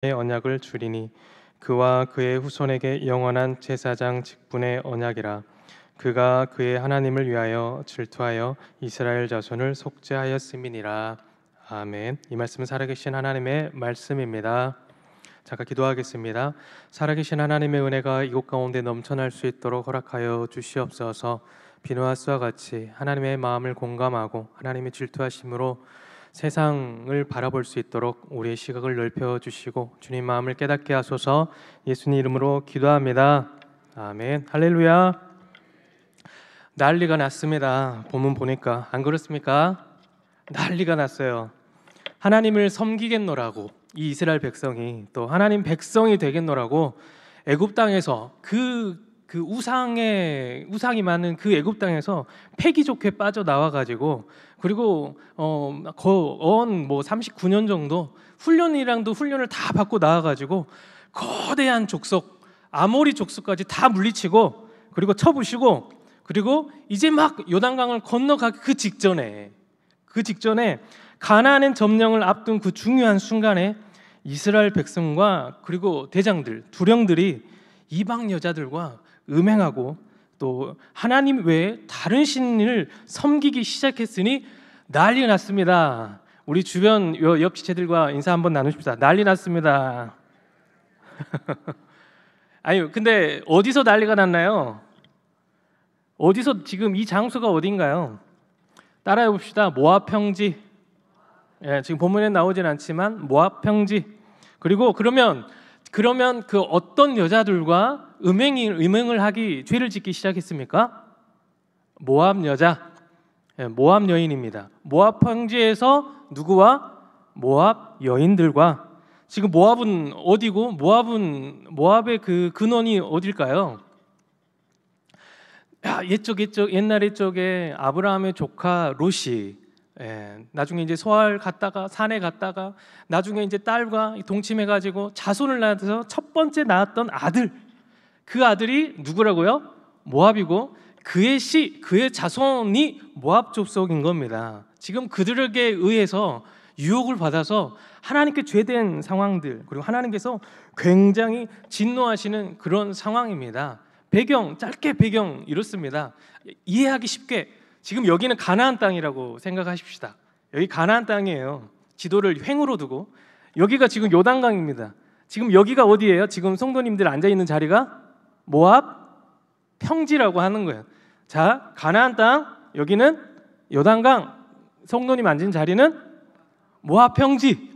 언약을 주리니 그와 그의 후손에게 영원한 제사장 직분의 언약이라. 그가 그의 하나님을 위하여 질투하여 이스라엘 자손을 속죄하였음이니라. 아멘. 이 말씀은 살아계신 하나님의 말씀입니다. 잠깐 기도하겠습니다. 살아계신 하나님의 은혜가 이곳 가운데 넘쳐날 수 있도록 허락하여 주시옵소서. 비누아스와 같이 하나님의 마음을 공감하고 하나님의 질투하심으로 세상을 바라볼 수 있도록 우리의 시각을 넓혀 주시고 주님 마음을 깨닫게 하소서. 예수님 이름으로 기도합니다. 아멘. 할렐루야. 난리가 났습니다. 본문 보니까 안 그렇습니까? 난리가 났어요. 하나님을 섬기겠노라고 이 이스라엘 백성이 또 하나님 백성이 되겠노라고 애굽 땅에서 그 우상이 많은 그 애굽 땅에서 패기 좋게 빠져 나와 가지고 그리고 거언 39년 정도 훈련을 다 받고 나와 가지고 거대한 족속 아모리 족속까지 다 물리치고 그리고 쳐부시고 그리고 이제 막 요단강을 건너가기 그 직전에 가나안 점령을 앞둔 그 중요한 순간에 이스라엘 백성과 그리고 대장들 두령들이 이방 여자들과 음행하고 또 하나님 외에 다른 신을 섬기기 시작했으니 난리 났습니다. 우리 주변 옆 지체들과 인사 한번 나누십시다. 난리 났습니다. 아니 근데 어디서 난리가 났나요? 어디서 지금 이 장소가 어딘가요? 따라해 봅시다. 모압 평지. 지금 본문에 나오진 않지만 모압 평지. 그리고 그러면 그 어떤 여자들과 음행을 하기 죄를 짓기 시작했습니까? 모압 여자, 모압 여인입니다. 모압 평지에서 누구와? 모압 여인들과. 지금 모압은 어디고? 모압의 그 근원이 어딜까요? 옛날 옛적에 아브라함의 조카 롯이 나중에 이제 소알 갔다가 산에 갔다가 나중에 이제 딸과 동침해가지고 자손을 낳아서 첫 번째 낳았던 아들, 그 아들이 누구라고요? 모압이고 그의 자손이 모압 족속인 겁니다. 지금 그들에게 의해서 유혹을 받아서 하나님께 죄된 상황들 그리고 하나님께서 굉장히 진노하시는 그런 상황입니다. 짧게 배경 이렇습니다. 이해하기 쉽게 지금 여기는 가나안 땅이라고 생각하십시다. 여기 가나안 땅이에요. 지도를 횡으로 두고 여기가 지금 요단강입니다. 지금 여기가 어디예요? 지금 성도님들 앉아있는 자리가 모압 평지라고 하는 거예요. 자, 가나안 땅, 여기는 요단강, 성도님 앉은 자리는 모압 평지,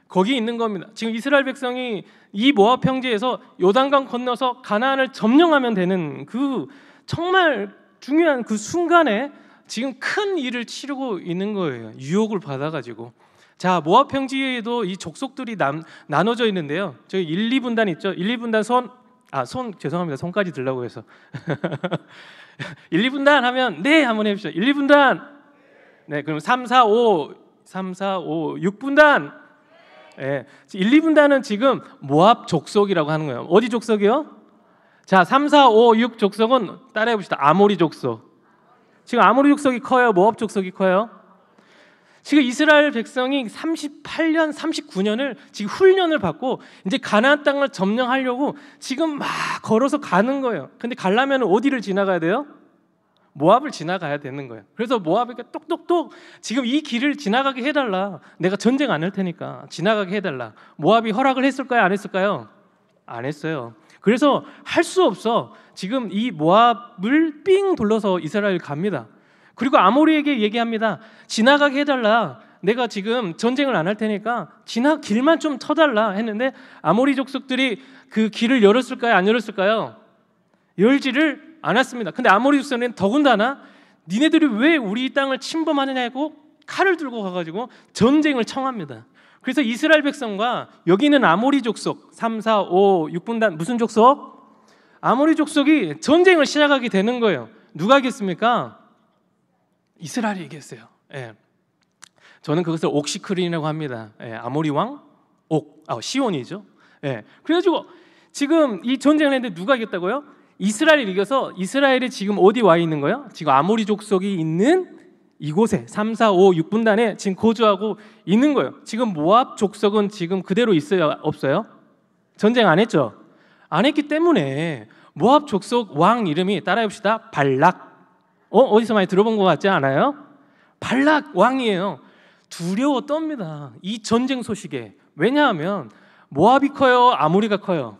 거기 있는 겁니다. 지금 이스라엘 백성이 이 모압 평지에서 요단강 건너서 가나안을 점령하면 되는 그 정말 중요한 그 순간에 지금 큰 일을 치르고 있는 거예요. 유혹을 받아가지고. 자, 모압 평지에도 이 족속들이 나눠져 있는데요. 저기 1, 2분단 있죠. 1, 2분단 죄송합니다. 손까지 들라고 해서 1, 2분단 하면 네 한번 해봅시다. 1, 2분단. 네, 그럼 3, 4, 5, 6분단. 네, 1, 2분단은 지금 모압 족속이라고 하는 거예요. 어디 족속이요? 자, 3, 4, 5, 6 족속은 따라해 봅시다. 아모리 족속. 지금 아모리 족속이 커요? 모압 족속이 커요? 지금 이스라엘 백성이 38년, 39년을 지금 훈련을 받고 이제 가나안 땅을 점령하려고 지금 막 걸어서 가는 거예요. 근데 가려면 어디를 지나가야 돼요? 모압을 지나가야 되는 거예요. 그래서 모압에게 똑똑똑 지금 이 길을 지나가게 해달라. 내가 전쟁 안 할 테니까 지나가게 해달라. 모압이 허락을 했을까요? 안 했을까요? 안 했어요. 그래서 할 수 없어. 지금 이 모압을 삥 둘러서 이스라엘 갑니다. 그리고 아모리에게 얘기합니다. 지나가게 해달라. 내가 지금 전쟁을 안 할 테니까 길만 좀 터달라 했는데 아모리 족속들이 그 길을 열었을까요? 안 열었을까요? 열지를 않았습니다. 근데 아모리 족속은 더군다나 니네들이 왜 우리 땅을 침범하느냐고 칼을 들고 가가지고 전쟁을 청합니다. 그래서 이스라엘 백성과 여기는 아모리 족속 3, 4, 5, 6분단 무슨 족속? 아모리 족속이 전쟁을 시작하게 되는 거예요. 누가 이겼습니까? 이스라엘이 이겼어요. 저는 그것을 옥시크린이라고 합니다. 아모리 왕 시온이죠. 그래가지고 지금 이 전쟁을 했는데 누가 이겼다고요? 이스라엘이 이겨서 이스라엘이 지금 어디 와 있는 거예요? 지금 아모리 족속이 있는 이곳에 3, 4, 5, 6분단에 지금 거주하고 있는 거예요. 지금 모압 족속은 지금 그대로 있어요? 없어요? 전쟁 안 했죠? 안 했기 때문에 모압 족속 왕 이름이 따라해봅시다. 발락. 어디서 많이 들어본 것 같지 않아요? 발락 왕이에요. 두려워 떱니다. 이 전쟁 소식에. 왜냐하면 모압이 커요? 아모리가 커요?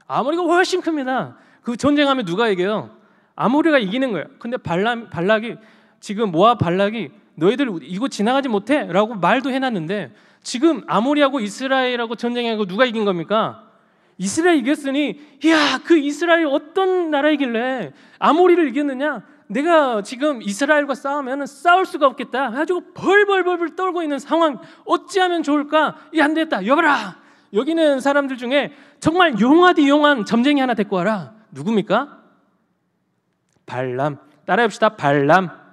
아모리가 훨씬 큽니다. 그 전쟁하면 누가 이겨요? 아모리가 이기는 거예요. 근데 발락이 지금 모압 발락이 너희들 이곳 지나가지 못해 라고 말도 해놨는데 지금 아모리하고 이스라엘하고 전쟁하고 누가 이긴 겁니까? 이스라엘 이겼으니 야, 그 이스라엘 어떤 나라이길래 아모리를 이겼느냐? 내가 지금 이스라엘과 싸우면 싸울 수가 없겠다 가지고 벌벌 떨고 있는 상황. 어찌하면 좋을까? 안 되겠다. 여봐라, 여기는 사람들 중에 정말 용하디 용한 점쟁이 하나 데리고 와라. 누굽니까? 발람. 따라해봅시다. 발람.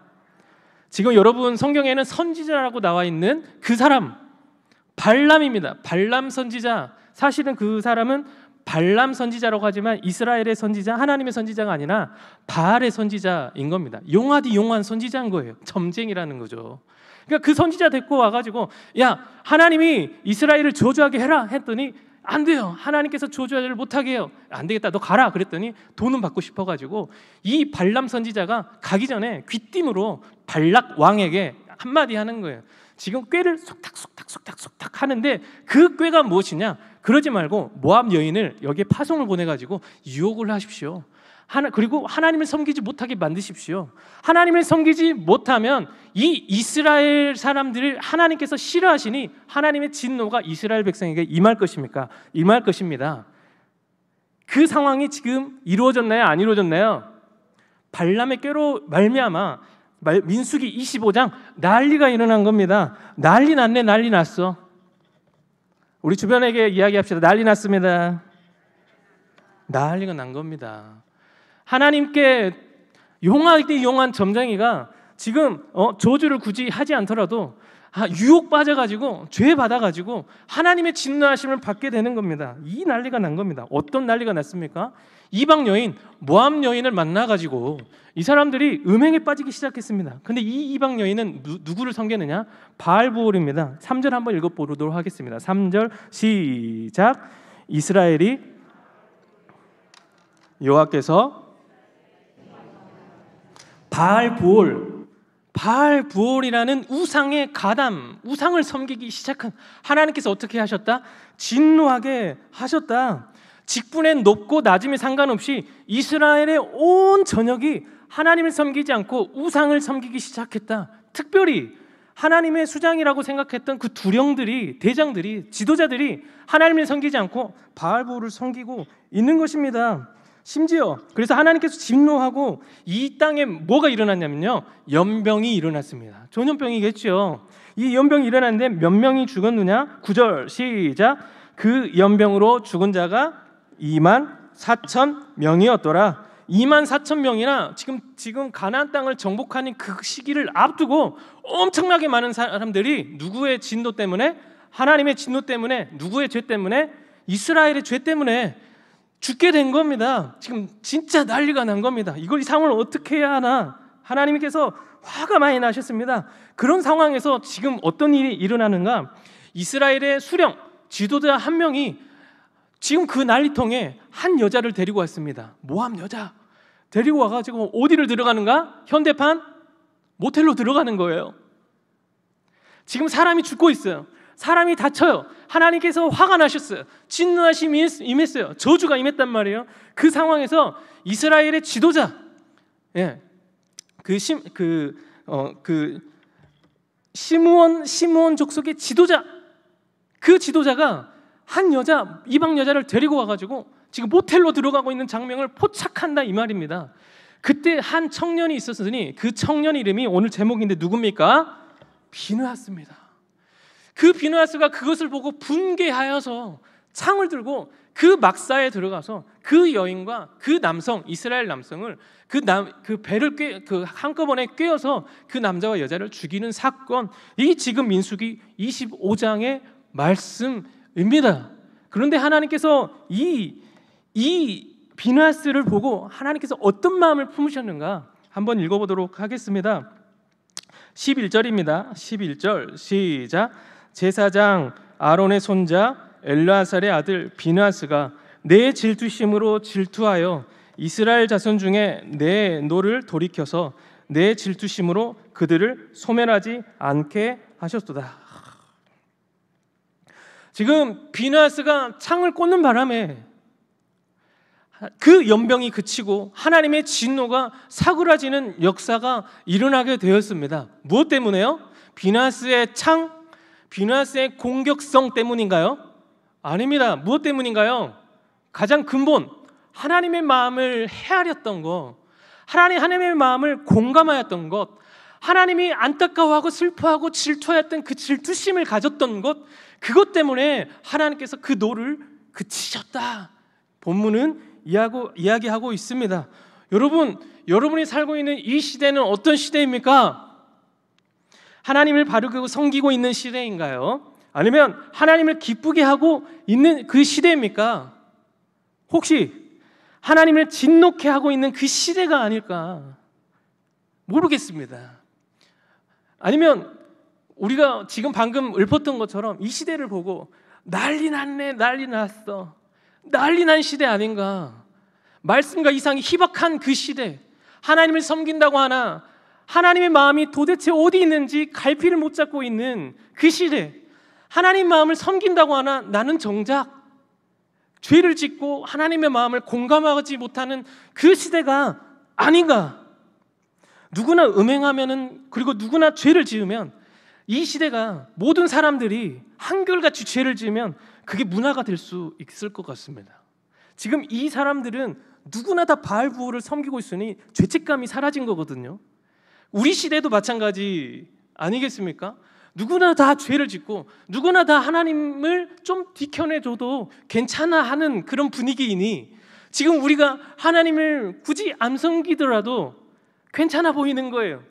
지금 여러분 성경에는 선지자라고 나와 있는 그 사람 발람입니다. 발람 선지자. 사실은 그 사람은 발람 선지자라고 하지만 이스라엘의 선지자, 하나님의 선지자가 아니라 바알의 선지자인 겁니다. 용하디 용한 선지자인 거예요. 점쟁이라는 거죠. 그러니까 그 선지자 데리고 와가지고 야, 하나님이 이스라엘을 저주하게 해라 했더니 안 돼요. 하나님께서 저주하지를 못하게 해요. 안 되겠다. 너 가라. 그랬더니 돈은 받고 싶어가지고 이 발람 선지자가 가기 전에 귀띔으로 발락 왕에게 한마디 하는 거예요. 지금 꾀를 속닥 하는데 그 꾀가 무엇이냐? 그러지 말고 모압 여인을 여기에 파송을 보내가지고 유혹을 하십시오. 그리고 하나님을 섬기지 못하게 만드십시오. 하나님을 섬기지 못하면 이 이스라엘 사람들을 하나님께서 싫어하시니 하나님의 진노가 이스라엘 백성에게 임할 것입니까? 임할 것입니다. 그 상황이 지금 이루어졌나요? 안 이루어졌나요? 발람의 꾀로 말미암아 민수기 25장 난리가 일어난 겁니다. 난리 났네. 난리 났어. 우리 주변에게 이야기합시다. 난리 났습니다. 난리가 난 겁니다. 하나님께 용하디 용한 점쟁이가 지금 저주를 굳이 하지 않더라도 유혹 빠져가지고 죄 받아가지고 하나님의 진노하심을 받게 되는 겁니다. 이 난리가 난 겁니다. 어떤 난리가 났습니까? 이방 여인, 모압 여인을 만나가지고 이 사람들이 음행에 빠지기 시작했습니다. 근데 이 이방 여인은 누구를 섬기느냐? 바알부올입니다. 3절 한번 읽어보도록 하겠습니다. 3절 시작. 이스라엘이 여호와께서 바알부올이라는 우상의 가담, 우상을 섬기기 시작한 하나님께서 어떻게 하셨다? 진노하게 하셨다. 직분의 높고 낮음이 상관없이 이스라엘의 온 전역이 하나님을 섬기지 않고 우상을 섬기기 시작했다. 특별히 하나님의 수장이라고 생각했던 그 두령들이, 대장들이, 지도자들이 하나님을 섬기지 않고 바알부올을 섬기고 있는 것입니다. 심지어 그래서 하나님께서 진노하고 이 땅에 뭐가 일어났냐면요, 연병이 일어났습니다. 전염병이겠죠. 이 연병이 일어났는데 몇 명이 죽었느냐? 9절 시작. 그 연병으로 죽은 자가 24,000명이었더라. 24,000명이나 지금 가나안 땅을 정복하는 그 시기를 앞두고 엄청나게 많은 사람들이 누구의 진노 때문에? 하나님의 진노 때문에. 누구의 죄 때문에? 이스라엘의 죄 때문에 죽게 된 겁니다. 지금 진짜 난리가 난 겁니다. 이 상황을 어떻게 해야 하나? 하나님께서 화가 많이 나셨습니다. 그런 상황에서 지금 어떤 일이 일어나는가? 이스라엘의 수령 지도자 한 명이 지금 그 난리통에 한 여자를 데리고 왔습니다. 모함 여자 데리고 와가지고 어디를 들어가는가? 현대판 모텔로 들어가는 거예요. 지금 사람이 죽고 있어요. 사람이 다쳐요. 하나님께서 화가 나셨어요. 진노하심이 임했어요. 저주가 임했단 말이에요. 그 상황에서 이스라엘의 지도자, 시므온 족속의 지도자, 그 지도자가 한 여자, 이방 여자를 데리고 와가지고 지금 모텔로 들어가고 있는 장면을 포착한다 이 말입니다. 그때 한 청년이 있었으니 그 청년 이름이 오늘 제목인데 누굽니까? 비느하스입니다. 그 비느하스가 그것을 보고 분개하여서 창을 들고 그 막사에 들어가서 그 여인과 그 남성, 이스라엘 남성을 그 배를 한꺼번에 꿰어서 그 남자와 여자를 죽이는 사건, 이 지금 민수기 25장의 말씀입니다. 그런데 하나님께서 이 비느하스를 보고 하나님께서 어떤 마음을 품으셨는가 한번 읽어보도록 하겠습니다. 11절입니다. 11절 시작. 제사장 아론의 손자 엘르아살의 아들 비느하스가 내 질투심으로 질투하여 이스라엘 자손 중에 내 노를 돌이켜서 내 질투심으로 그들을 소멸하지 않게 하셨도다. 지금 비느하스가 창을 꽂는 바람에 그 연병이 그치고 하나님의 진노가 사그라지는 역사가 일어나게 되었습니다. 무엇 때문에요? 비느하스의 창, 비느하스의 공격성 때문인가요? 아닙니다. 무엇 때문인가요? 가장 근본, 하나님의 마음을 헤아렸던 것, 하나님의 마음을 공감하였던 것, 하나님이 안타까워하고 슬퍼하고 질투하였던 그 질투심을 가졌던 것, 그것 때문에 하나님께서 그 노를 그치셨다. 본문은 이야기하고 있습니다. 여러분이 살고 있는 이 시대는 어떤 시대입니까? 하나님을 바르게 섬기고 있는 시대인가요? 아니면 하나님을 기쁘게 하고 있는 그 시대입니까? 혹시 하나님을 진노케 하고 있는 그 시대가 아닐까? 모르겠습니다. 아니면 우리가 지금 방금 읊었던 것처럼 이 시대를 보고 난리 났네, 난리 났어, 난리 난 시대 아닌가? 말씀과 이상이 희박한 그 시대, 하나님을 섬긴다고 하나 하나님의 마음이 도대체 어디 있는지 갈피를 못 잡고 있는 그 시대, 하나님 마음을 섬긴다고 하나 나는 정작 죄를 짓고 하나님의 마음을 공감하지 못하는 그 시대가 아닌가? 누구나 음행하면은, 그리고 누구나 죄를 지으면, 이 시대가 모든 사람들이 한결같이 죄를 지으면 그게 문화가 될 수 있을 것 같습니다. 지금 이 사람들은 누구나 다 바알 부호를 섬기고 있으니 죄책감이 사라진 거거든요. 우리 시대도 마찬가지 아니겠습니까? 누구나 다 죄를 짓고 누구나 다 하나님을 좀 디켜내줘도 괜찮아 하는 그런 분위기이니 지금 우리가 하나님을 굳이 안 섬기더라도 괜찮아 보이는 거예요.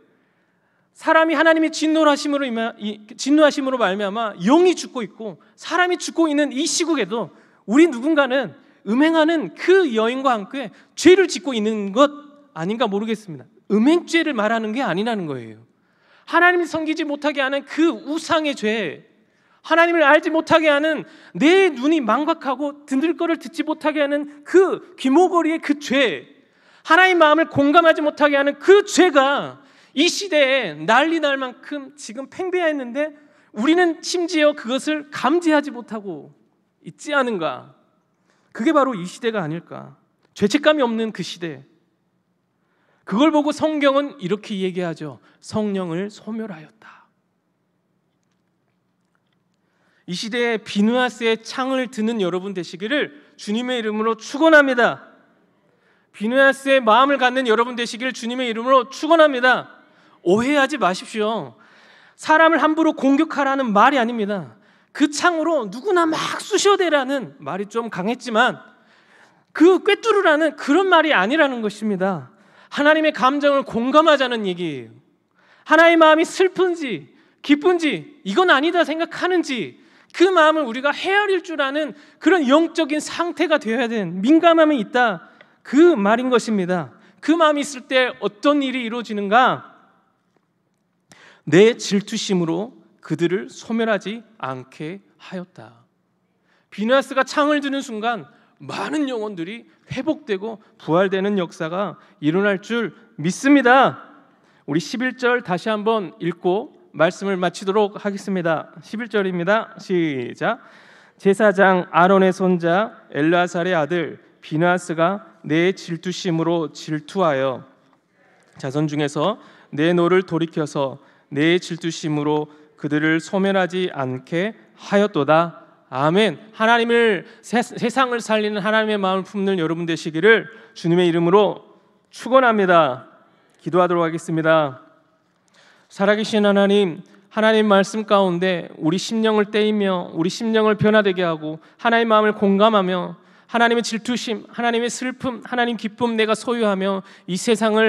사람이 하나님의 진노하심으로 말미암아 영이 죽고 있고 사람이 죽고 있는 이 시국에도 우리 누군가는 음행하는 그 여인과 함께 죄를 짓고 있는 것 아닌가 모르겠습니다. 음행죄를 말하는 게 아니라는 거예요. 하나님을 섬기지 못하게 하는 그 우상의 죄, 하나님을 알지 못하게 하는 내 눈이 망각하고 듣는 거를 듣지 못하게 하는 그 귀머거리의 그 죄, 하나님 마음을 공감하지 못하게 하는 그 죄가 이 시대에 난리 날 만큼 지금 팽배했는데 우리는 심지어 그것을 감지하지 못하고 있지 않은가? 그게 바로 이 시대가 아닐까? 죄책감이 없는 그 시대. 그걸 보고 성경은 이렇게 얘기하죠. 성령을 소멸하였다. 이 시대에 비느하스의 창을 드는 여러분 되시기를 주님의 이름으로 축원합니다. 비느하스의 마음을 갖는 여러분 되시기를 주님의 이름으로 축원합니다. 오해하지 마십시오. 사람을 함부로 공격하라는 말이 아닙니다. 그 창으로 누구나 막 쑤셔대라는 말이 좀 강했지만 그 꿰뚫으라는 그런 말이 아니라는 것입니다. 하나님의 감정을 공감하자는 얘기예요. 하나님의 마음이 슬픈지 기쁜지 이건 아니다 생각하는지 그 마음을 우리가 헤아릴 줄 아는 그런 영적인 상태가 되어야 되는 민감함이 있다, 그 말인 것입니다. 그 마음이 있을 때 어떤 일이 이루어지는가? 내 질투심으로 그들을 소멸하지 않게 하였다. 비느하스가 창을 드는 순간 많은 영혼들이 회복되고 부활되는 역사가 일어날 줄 믿습니다. 우리 11절 다시 한번 읽고 말씀을 마치도록 하겠습니다. 11절입니다. 시작. 제사장 아론의 손자 엘르아살의 아들 비느하스가 내 질투심으로 질투하여 자손 중에서 내 노를 돌이켜서 내 질투심으로 그들을 소멸하지 않게 하였도다. 아멘. 하나님을 세상을 살리는 하나님의 마음을 품는 여러분 되시기를 주님의 이름으로 축원합니다. 기도하도록 하겠습니다. 살아계신 하나님, 하나님 말씀 가운데 우리 심령을 떼이며 우리 심령을 변화되게 하고 하나님의 마음을 공감하며 하나님의 질투심, 하나님의 슬픔, 하나님 기쁨 내가 소유하며 이 세상을